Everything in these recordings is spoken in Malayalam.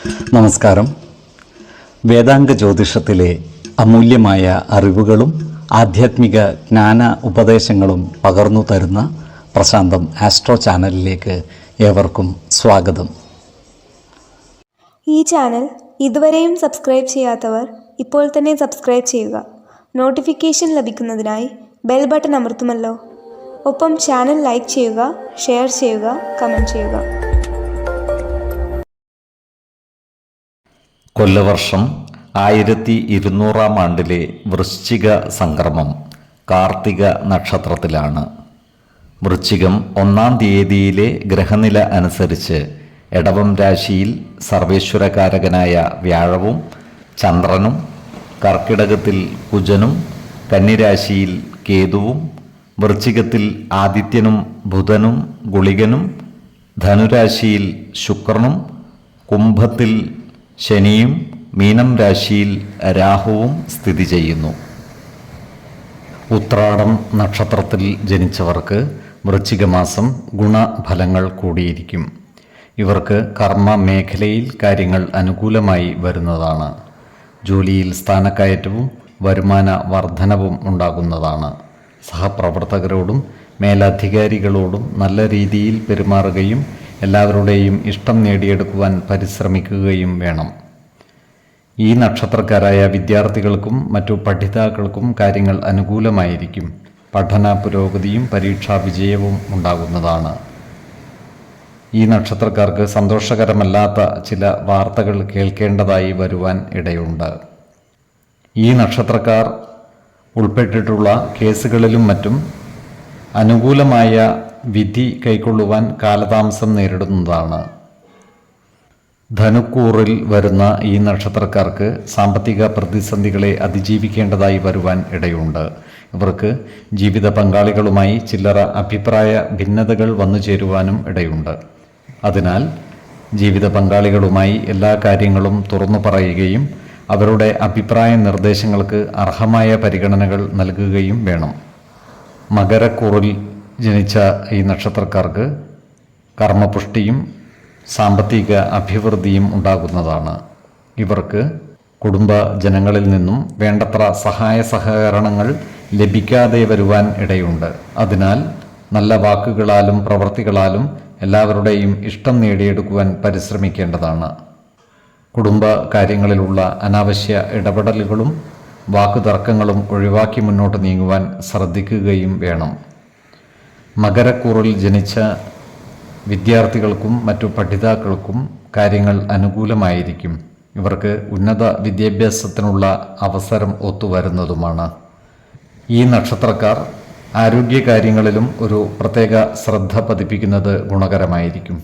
നമസ്കാരം. വേദാംഗ ജ്യോതിഷത്തിലെ അമൂല്യമായ അറിവുകളും ആധ്യാത്മിക ജ്ഞാന ഉപദേശങ്ങളും പകർന്നു തരുന്ന പ്രശാന്തം ആസ്ട്രോ ചാനലിലേക്ക് ഏവർക്കും സ്വാഗതം. ഈ ചാനൽ ഇതുവരെയും സബ്സ്ക്രൈബ് ചെയ്യാത്തവർ ഇപ്പോൾ തന്നെ സബ്സ്ക്രൈബ് ചെയ്യുക. നോട്ടിഫിക്കേഷൻ ലഭിക്കുന്നതിനായി ബെൽ ബട്ടൺ അമർത്തുമല്ലോ. ഒപ്പം ചാനൽ ലൈക്ക് ചെയ്യുക, ഷെയർ ചെയ്യുക, കമൻറ്റ് ചെയ്യുക. കൊല്ലവർഷം 1200 വൃശ്ചിക സംക്രമം കാർത്തിക നക്ഷത്രത്തിലാണ്. വൃശ്ചികം 1-ാം തീയതിയിലെ ഗ്രഹനില അനുസരിച്ച് എടവം രാശിയിൽ സർവേശ്വരകാരകനായ വ്യാഴവും ചന്ദ്രനും, കർക്കിടകത്തിൽ കുജനും, കന്നിരാശിയിൽ കേതുവും, വൃശ്ചികത്തിൽ ആദിത്യനും ബുധനും ഗുളികനും, ധനുരാശിയിൽ ശുക്രനും, കുംഭത്തിൽ ശനിയും, മീനം രാശിയിൽ രാഹുവും സ്ഥിതി ചെയ്യുന്നു. ഉത്രാടം നക്ഷത്രത്തിൽ ജനിച്ചവർക്ക് വൃശ്ചികമാസം ഗുണഫലങ്ങൾ കൂടിയിരിക്കും. ഇവർക്ക് കർമ്മ മേഖലയിൽ കാര്യങ്ങൾ അനുകൂലമായി വരുന്നതാണ്. ജോലിയിൽ സ്ഥാനക്കയറ്റവും വരുമാന വർധനവും ഉണ്ടാകുന്നതാണ്. സഹപ്രവർത്തകരോടും മേലധികാരികളോടും നല്ല രീതിയിൽ പെരുമാറുകയും എല്ലാവരുടെയും ഇഷ്ടം നേടിയെടുക്കുവാൻ പരിശ്രമിക്കുകയും വേണം. ഈ നക്ഷത്രക്കാരായ വിദ്യാർത്ഥികൾക്കും മറ്റു പഠിതാക്കൾക്കും കാര്യങ്ങൾ അനുകൂലമായിരിക്കും. പഠന പുരോഗതിയും പരീക്ഷാ വിജയവും ഉണ്ടാകുന്നതാണ്. ഈ നക്ഷത്രക്കാർക്ക് സന്തോഷകരമല്ലാത്ത ചില വാർത്തകൾ കേൾക്കേണ്ടതായി വരുവാൻ ഇടയുണ്ട്. ഈ നക്ഷത്രക്കാർ ഉൾപ്പെട്ടിട്ടുള്ള കേസുകളിലും മറ്റും അനുകൂലമായ വിധി കൈക്കൊള്ളുവാൻ കാലതാമസം നേരിടുന്നതാണ്. ധനുക്കൂറിൽ വരുന്ന ഈ നക്ഷത്രക്കാർക്ക് സാമ്പത്തിക പ്രതിസന്ധികളെ അതിജീവിക്കേണ്ടതായി വരുവാൻ ഇടയുണ്ട്. ഇവർക്ക് ജീവിത പങ്കാളികളുമായി ചില്ലറ അഭിപ്രായ ഭിന്നതകൾ വന്നു ചേരുവാനും ഇടയുണ്ട്. അതിനാൽ ജീവിത പങ്കാളികളുമായി എല്ലാ കാര്യങ്ങളും തുറന്നു പറയുകയും അവരുടെ അഭിപ്രായ നിർദ്ദേശങ്ങൾക്ക് അർഹമായ പരിഗണനകൾ നൽകുകയും വേണം. മകരക്കൂറിൽ ജനിച്ച ഈ നക്ഷത്രക്കാർക്ക് കർമ്മപുഷ്ടിയും സാമ്പത്തിക അഭിവൃദ്ധിയും ഉണ്ടാകുന്നതാണ്. ഇവർക്ക് കുടുംബജനങ്ങളിൽ നിന്നും വേണ്ടത്ര സഹായ സഹകരണങ്ങൾ ലഭിക്കാതെ വരുവാൻ ഇടയുണ്ട്. അതിനാൽ നല്ല വാക്കുകളാലും പ്രവൃത്തികളാലും എല്ലാവരുടെയും ഇഷ്ടം നേടിയെടുക്കുവാൻ പരിശ്രമിക്കേണ്ടതാണ്. കുടുംബ കാര്യങ്ങളിലുള്ള അനാവശ്യ ഇടപെടലുകളും വാക്കുതർക്കങ്ങളും ഒഴിവാക്കി മുന്നോട്ട് നീങ്ങുവാൻ ശ്രദ്ധിക്കുകയും വേണം. മകരക്കൂറിൽ ജനിച്ച വിദ്യാർത്ഥികൾക്കും മറ്റു പഠിതാക്കൾക്കും കാര്യങ്ങൾ അനുകൂലമായിരിക്കും. ഇവർക്ക് ഉന്നത വിദ്യാഭ്യാസത്തിനുള്ള അവസരം ഒത്തുവരുന്നതുമാണ്. ഈ നക്ഷത്രക്കാർ ആരോഗ്യകാര്യങ്ങളിലും ഒരു പ്രത്യേക ശ്രദ്ധ പതിപ്പിക്കുന്നത് ഗുണകരമായിരിക്കും.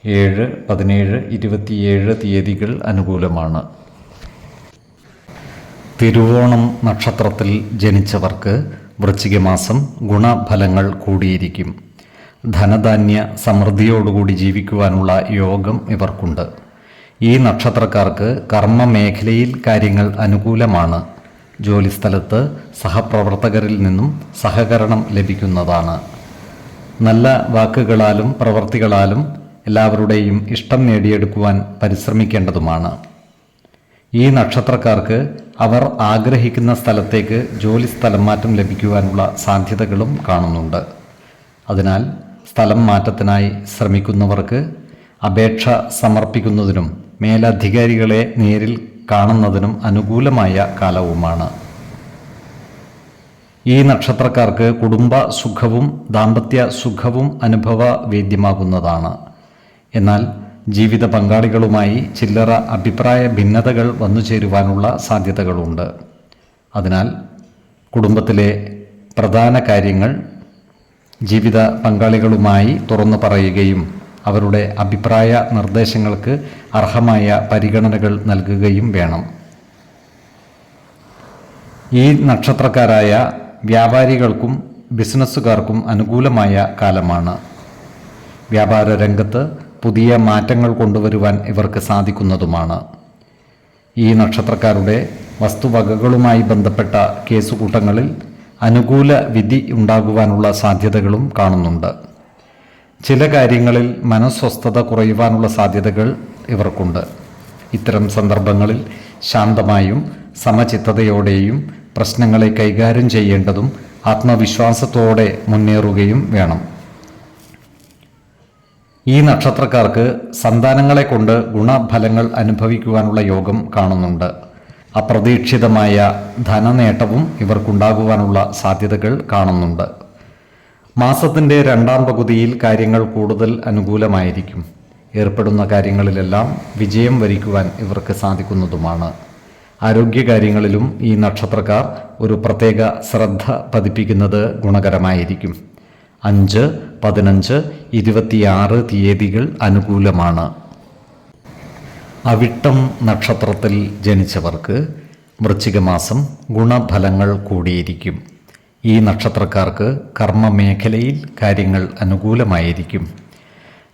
7, 17, 27 തീയതികൾ അനുകൂലമാണ്. തിരുവോണം നക്ഷത്രത്തിൽ ജനിച്ചവർക്ക് വൃശ്ചികമാസം ഗുണഫലങ്ങൾ കൂടിയിരിക്കും. ധനധാന്യ സമൃദ്ധിയോടുകൂടി ജീവിക്കുവാനുള്ള യോഗം ഇവർക്കുണ്ട്. ഈ നക്ഷത്രക്കാർക്ക് കർമ്മ മേഖലയിൽ കാര്യങ്ങൾ അനുകൂലമാണ്. ജോലിസ്ഥലത്ത് സഹപ്രവർത്തകരിൽ നിന്നും സഹകരണം ലഭിക്കുന്നതാണ്. നല്ല വാക്കുകളാലും പ്രവൃത്തികളാലും എല്ലാവരുടെയും ഇഷ്ടം നേടിയെടുക്കുവാൻ പരിശ്രമിക്കേണ്ടതുമാണ്. ഈ നക്ഷത്രക്കാർക്ക് അവർ ആഗ്രഹിക്കുന്ന സ്ഥലത്തേക്ക് ജോലി സ്ഥലം മാറ്റം ലഭിക്കുവാനുള്ള സാധ്യതകളും കാണുന്നുണ്ട്. അതിനാൽ സ്ഥലം മാറ്റത്തിനായി ശ്രമിക്കുന്നവർക്ക് അപേക്ഷ സമർപ്പിക്കുന്നതിനും മേലധികാരികളെ നേരിൽ കാണുന്നതിനും അനുകൂലമായ കാലവുമാണ്. ഈ നക്ഷത്രക്കാർക്ക് കുടുംബ സുഖവും ദാമ്പത്യ സുഖവും അനുഭവവേദ്യമാകുന്നതാണ്. എന്നാൽ ജീവിത പങ്കാളികളുമായി ചില്ലറ അഭിപ്രായ ഭിന്നതകൾ വന്നു ചേരുവാനുള്ള സാധ്യതകളുണ്ട്. അതിനാൽ കുടുംബത്തിലെ പ്രധാന കാര്യങ്ങൾ ജീവിത പങ്കാളികളുമായി തുറന്നു പറയുകയും അവരുടെ അഭിപ്രായ നിർദ്ദേശങ്ങൾക്ക് അർഹമായ പരിഗണനകൾ നൽകുകയും വേണം. ഈ നക്ഷത്രക്കാരായ വ്യാപാരികൾക്കും ബിസിനസ്സുകാർക്കും അനുകൂലമായ കാലമാണ്. വ്യാപാര രംഗത്ത് പുതിയ മാറ്റങ്ങൾ കൊണ്ടുവരുവാൻ ഇവർക്ക് സാധിക്കുന്നതുമാണ്. ഈ നക്ഷത്രക്കാരുടെ വസ്തുവകകളുമായി ബന്ധപ്പെട്ട കേസുകൂട്ടങ്ങളിൽ അനുകൂല വിധി ഉണ്ടാകുവാനുള്ള സാധ്യതകളും കാണുന്നുണ്ട്. ചില കാര്യങ്ങളിൽ മനസ്വസ്ഥത കുറയുവാനുള്ള സാധ്യതകൾ ഇവർക്കുണ്ട്. ഇത്തരം സന്ദർഭങ്ങളിൽ ശാന്തമായും സമചിത്തതയോടെയും പ്രശ്നങ്ങളെ കൈകാര്യം ചെയ്യേണ്ടതും ആത്മവിശ്വാസത്തോടെ മുന്നേറുകയും വേണം. ഈ നക്ഷത്രക്കാർക്ക് സന്താനങ്ങളെ കൊണ്ട് ഗുണഫലങ്ങൾ അനുഭവിക്കുവാനുള്ള യോഗം കാണുന്നുണ്ട്. അപ്രതീക്ഷിതമായ ധനനേട്ടവും ഇവർക്കുണ്ടാകുവാനുള്ള സാധ്യതകൾ കാണുന്നുണ്ട്. മാസത്തിൻ്റെ രണ്ടാം പകുതിയിൽ കാര്യങ്ങൾ കൂടുതൽ അനുകൂലമായിരിക്കും. ഏർപ്പെടുന്ന കാര്യങ്ങളിലെല്ലാം വിജയം വരിക്കുവാൻ ഇവർക്ക് സാധിക്കുന്നതുമാണ്. ആരോഗ്യകാര്യങ്ങളിലും ഈ നക്ഷത്രക്കാർ ഒരു പ്രത്യേക ശ്രദ്ധ പതിപ്പിക്കുന്നത് ഗുണകരമായിരിക്കും. 5, 15, 26 തീയതികൾ അനുകൂലമാണ്. അവിട്ടം നക്ഷത്രത്തിൽ ജനിച്ചവർക്ക് വൃശ്ചികമാസം ഗുണഫലങ്ങൾ കൂടിയിരിക്കും. ഈ നക്ഷത്രക്കാർക്ക് കർമ്മമേഖലയിൽ കാര്യങ്ങൾ അനുകൂലമായിരിക്കും.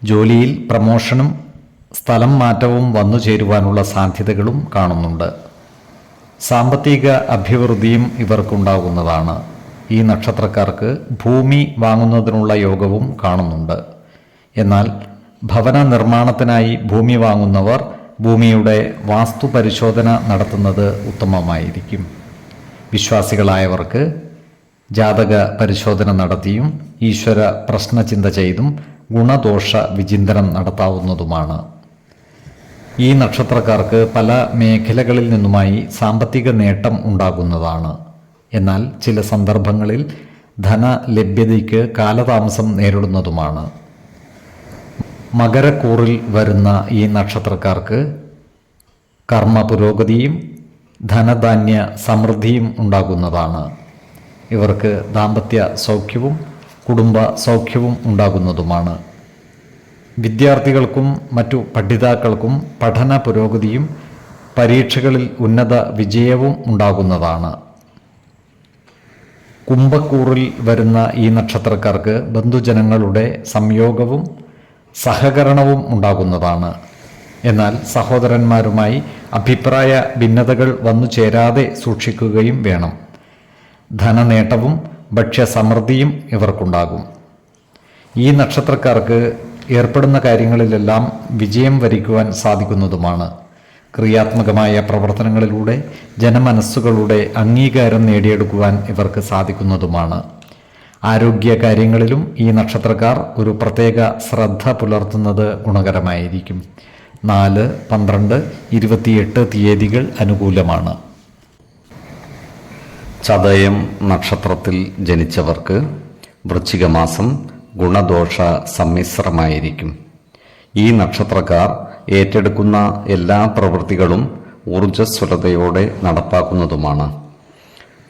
ജോലിയിൽ പ്രമോഷനും സ്ഥലം മാറ്റവും വന്നു ചേരുവാനുള്ള സാധ്യതകളും കാണുന്നുണ്ട്. സാമ്പത്തിക അഭിവൃദ്ധിയും ഇവർക്കുണ്ടാകുന്നതാണ്. ഈ നക്ഷത്രക്കാർക്ക് ഭൂമി വാങ്ങുന്നതിനുള്ള യോഗവും കാണുന്നുണ്ട്. എന്നാൽ ഭവന നിർമ്മാണത്തിനായി ഭൂമി വാങ്ങുന്നവർ ഭൂമിയുടെ വാസ്തുപരിശോധന നടത്തുന്നത് ഉത്തമമായിരിക്കും. വിശ്വാസികളായവർക്ക് ജാതക പരിശോധന നടത്തിയും ഈശ്വര പ്രശ്നചിന്ത ചെയ്തും ഗുണദോഷ വിചിന്തനം നടത്താവുന്നതുമാണ്. ഈ നക്ഷത്രക്കാർക്ക് പല മേഖലകളിൽ നിന്നുമായി സാമ്പത്തിക നേട്ടം ഉണ്ടാകുന്നതാണ്. എന്നാൽ ചില സന്ദർഭങ്ങളിൽ ധനലഭ്യതയ്ക്ക് കാലതാമസം നേരിടുന്നതുമാണ്. മകരക്കൂറിൽ വരുന്ന ഈ നക്ഷത്രക്കാർക്ക് കർമ്മ പുരോഗതിയും ധനധാന്യ സമൃദ്ധിയും ഉണ്ടാകുന്നതാണ്. ഇവർക്ക് ദാമ്പത്യ സൗഖ്യവും കുടുംബ സൗഖ്യവും ഉണ്ടാകുന്നതുമാണ്. വിദ്യാർത്ഥികൾക്കും മറ്റു പഠിതാക്കൾക്കും പഠന പുരോഗതിയും പരീക്ഷകളിൽ ഉന്നത വിജയവും ഉണ്ടാകുന്നതാണ്. കുംഭക്കൂറിൽ വരുന്ന ഈ നക്ഷത്രക്കാർക്ക് ബന്ധുജനങ്ങളുടെ സംയോഗവും സഹകരണവും ഉണ്ടാകുന്നതാണ്. എന്നാൽ സഹോദരന്മാരുമായി അഭിപ്രായ ഭിന്നതകൾ വന്നു ചേരാതെ സൂക്ഷിക്കുകയും വേണം. ധനനേട്ടവും ഭക്ഷ്യസമൃദ്ധിയും ഇവർക്കുണ്ടാകും. ഈ നക്ഷത്രക്കാർക്ക് ഏർപ്പെടുന്ന കാര്യങ്ങളിലെല്ലാം വിജയം വരിക്കുവാൻ സാധിക്കുന്നതുമാണ്. ക്രിയാത്മകമായ പ്രവർത്തനങ്ങളിലൂടെ ജനമനസ്സുകളുടെ അംഗീകാരം നേടിയെടുക്കുവാൻ ഇവർക്ക് സാധിക്കുന്നതുമാണ്. ആരോഗ്യ കാര്യങ്ങളിലും ഈ നക്ഷത്രക്കാർ ഒരു പ്രത്യേക ശ്രദ്ധ പുലർത്തുന്നത് ഗുണകരമായിരിക്കും. 4, 12, 28 തീയതികൾ അനുകൂലമാണ്. ചതയം നക്ഷത്രത്തിൽ ജനിച്ചവർക്ക് വൃശ്ചികമാസം ഗുണദോഷ സമ്മിശ്രമായിരിക്കും. ഈ നക്ഷത്രക്കാർ ഏറ്റെടുക്കുന്ന എല്ലാ പ്രവൃത്തികളും ഊർജ്ജസ്വലതയോടെ നടപ്പാക്കുന്നതുമാണ്.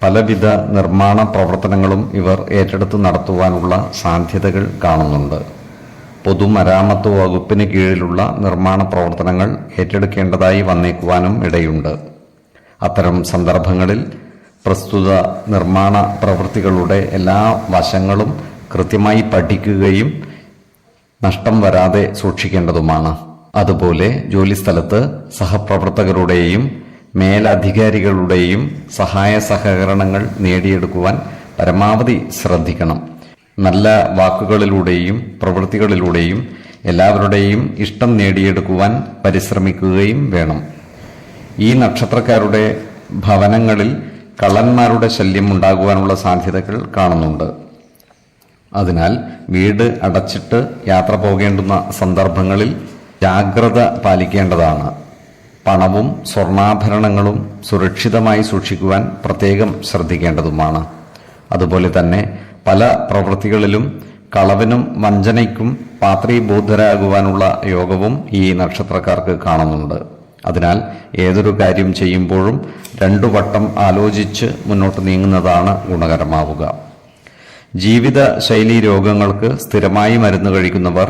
പലവിധ നിർമ്മാണ പ്രവർത്തനങ്ങളും ഇവർ ഏറ്റെടുത്ത് നടത്തുവാനുള്ള സാധ്യതകൾ കാണുന്നുണ്ട്. പൊതുമരാമത്ത് വകുപ്പിന് കീഴിലുള്ള നിർമ്മാണ പ്രവർത്തനങ്ങൾ ഏറ്റെടുക്കേണ്ടതായി വന്നേക്കുവാനും ഇടയുണ്ട്. അത്തരം സന്ദർഭങ്ങളിൽ പ്രസ്തുത നിർമ്മാണ പ്രവൃത്തികളുടെ എല്ലാ വശങ്ങളും കൃത്യമായി പഠിക്കുകയും നഷ്ടം വരാതെ സൂക്ഷിക്കേണ്ടതുമാണ്. അതുപോലെ ജോലിസ്ഥലത്ത് സഹപ്രവർത്തകരുടെയും മേലധികാരികളുടെയും സഹായ സഹകരണങ്ങൾ നേടിയെടുക്കുവാൻ പരമാവധി ശ്രദ്ധിക്കണം. നല്ല വാക്കുകളിലൂടെയും പ്രവൃത്തികളിലൂടെയും എല്ലാവരുടെയും ഇഷ്ടം നേടിയെടുക്കുവാൻ പരിശ്രമിക്കുകയും വേണം. ഈ നക്ഷത്രക്കാരുടെ ഭവനങ്ങളിൽ കള്ളന്മാരുടെ ശല്യം ഉണ്ടാകുവാനുള്ള സാധ്യതകൾ കാണുന്നുണ്ട്. അതിനാൽ വീട് അടച്ചിട്ട് യാത്ര പോകേണ്ടുന്ന സന്ദർഭങ്ങളിൽ ജാഗ്രത പാലിക്കേണ്ടതാണ്. പണവും സ്വർണ്ണാഭരണങ്ങളും സുരക്ഷിതമായി സൂക്ഷിക്കുവാൻ പ്രത്യേകം ശ്രദ്ധിക്കേണ്ടതുമാണ്. അതുപോലെ തന്നെ പല പ്രവൃത്തികളിലും കളവിനും വഞ്ചനയ്ക്കും പാത്രീബോധരാകുവാനുള്ള യോഗവും ഈ നക്ഷത്രക്കാർക്ക് കാണുന്നുണ്ട്. അതിനാൽ ഏതൊരു കാര്യം ചെയ്യുമ്പോഴും 2 വട്ടം ആലോചിച്ച് മുന്നോട്ട് നീങ്ങുന്നതാണ് ഗുണകരമാവുക. ജീവിത ശൈലീ രോഗങ്ങൾക്ക് സ്ഥിരമായി മരുന്ന് കഴിക്കുന്നവർ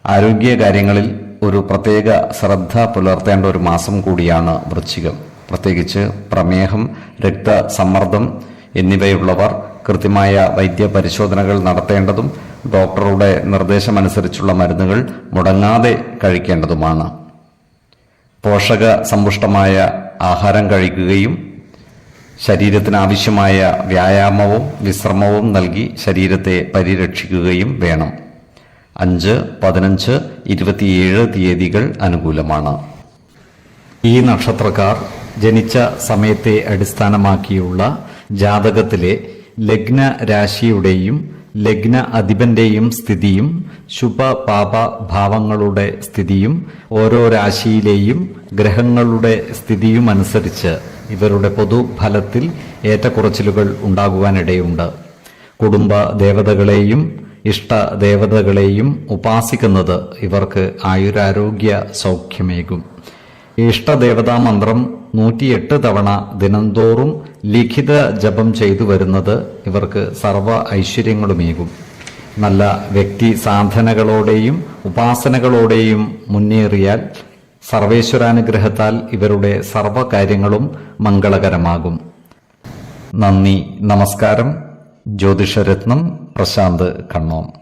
ആരോഗ്യകാര്യങ്ങളിൽ ഒരു പ്രത്യേക ശ്രദ്ധ പുലർത്തേണ്ട ഒരു മാസം കൂടിയാണ് വൃശ്ചികം. പ്രത്യേകിച്ച് പ്രമേഹം, രക്തസമ്മർദ്ദം എന്നിവയുള്ളവർ കൃത്യമായ വൈദ്യ പരിശോധനകൾ നടത്തേണ്ടതും ഡോക്ടറുടെ നിർദ്ദേശമനുസരിച്ചുള്ള മരുന്നുകൾ മുടങ്ങാതെ കഴിക്കേണ്ടതുമാണ്. പോഷക സമ്പുഷ്ടമായ ആഹാരം കഴിക്കുകയും ശരീരത്തിനാവശ്യമായ വ്യായാമവും വിശ്രമവും നൽകി ശരീരത്തെ പരിരക്ഷിക്കുകയും വേണം. 5, 15, 27 തീയതികൾ അനുകൂലമാണ്. ഈ നക്ഷത്രക്കാർ ജനിച്ച സമയത്തെ അടിസ്ഥാനമാക്കിയുള്ള ജാതകത്തിലെ ലഗ്ന രാശിയുടെയും ലഗ്ന അധിപന്റെയും സ്ഥിതിയും ശുഭ പാപ ഭാവങ്ങളുടെ സ്ഥിതിയും ഓരോ രാശിയിലെയും ഗ്രഹങ്ങളുടെ സ്ഥിതിയും അനുസരിച്ച് ഇവരുടെ പൊതുഫലത്തിൽ ഏറ്റക്കുറച്ചിലുകൾ ഉണ്ടാകുവാനിടയുണ്ട്. കുടുംബ ദേവതകളെയും ഇഷ്ട ദേവതകളെയും ഉപാസിക്കുന്നത് ഇവർക്ക് ആയുരാരോഗ്യ സൗഖ്യമേകും. ഇഷ്ടദേവതാ മന്ത്രം 108 തവണ ദിനംതോറും ലിഖിത ജപം ചെയ്തു വരുന്നത് ഇവർക്ക് സർവ ഐശ്വര്യങ്ങളുമേകും. നല്ല വ്യക്തി സാധനകളോടെയും ഉപാസനകളോടെയും മുന്നേറിയാൽ സർവേശ്വരാനുഗ്രഹത്താൽ ഇവരുടെ സർവകാര്യങ്ങളും മംഗളകരമാകും. നന്ദി, നമസ്കാരം. ജ്യോതിഷരത്നം പ്രശാന്ത് കണ്ണോം.